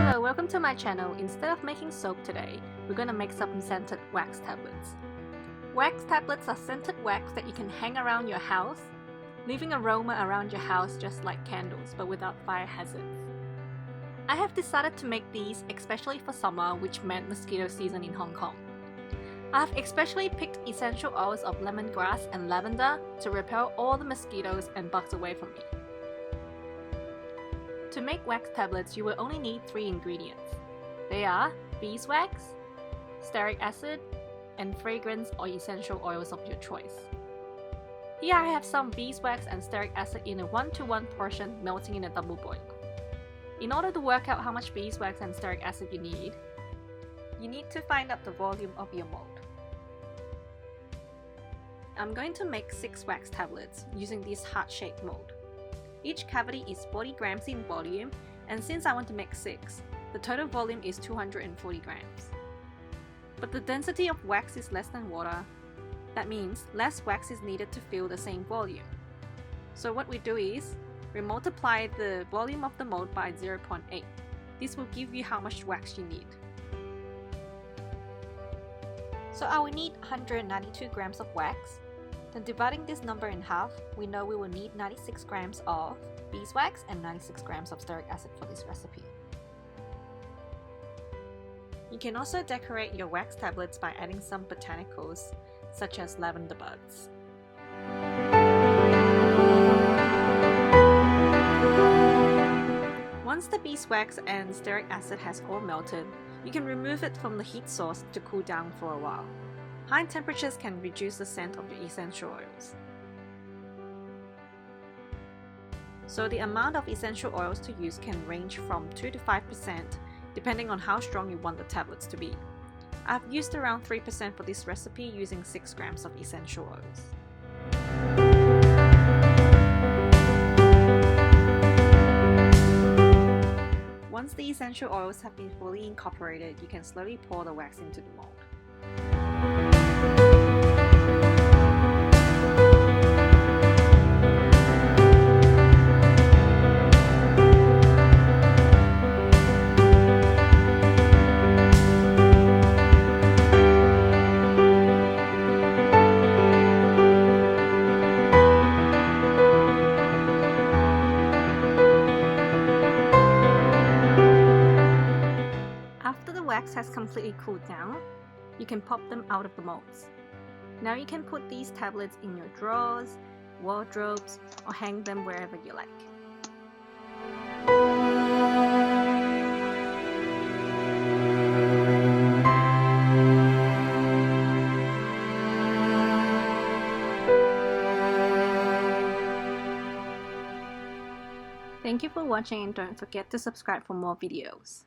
Hello, welcome to my channel. Instead of making soap today, we're gonna make some scented wax tablets. Wax tablets are scented wax that you can hang around your house, leaving aroma around your house just like candles, but without fire hazards. I have decided to make these especially for summer, which meant mosquito season in Hong Kong. I have especially picked essential oils of lemongrass and lavender to repel all the mosquitoes and bugs away from me. To make wax tablets, you will only need 3 ingredients. They are beeswax, stearic acid, and fragrance or essential oils of your choice. Here I have some beeswax and stearic acid in a 1:1 portion melting in a double boil. In order to work out how much beeswax and stearic acid you need to find out the volume of your mold. I'm going to make 6 wax tablets using this heart-shaped mold. Each cavity is 40 grams in volume, and since I want to make 6, the total volume is 240 grams. But the density of wax is less than water. That means less wax is needed to fill the same volume. So what we do is, we multiply the volume of the mold by 0.8. This will give you how much wax you need. So I will need 192 grams of wax. Then dividing this number in half, we know we will need 96 grams of beeswax and 96 grams of stearic acid for this recipe. You can also decorate your wax tablets by adding some botanicals, such as lavender buds. Once the beeswax and stearic acid has all melted, you can remove it from the heat source to cool down for a while. High temperatures can reduce the scent of your essential oils. So the amount of essential oils to use can range from 2 to 5% depending on how strong you want the tablets to be. I've used around 3% for this recipe using 6 grams of essential oils. Once the essential oils have been fully incorporated, you can slowly pour the wax into the mold. After the wax has completely cooled down, you can pop them out of the molds. Now you can put these tablets in your drawers, wardrobes, or hang them wherever you like. Thank you for watching, and don't forget to subscribe for more videos.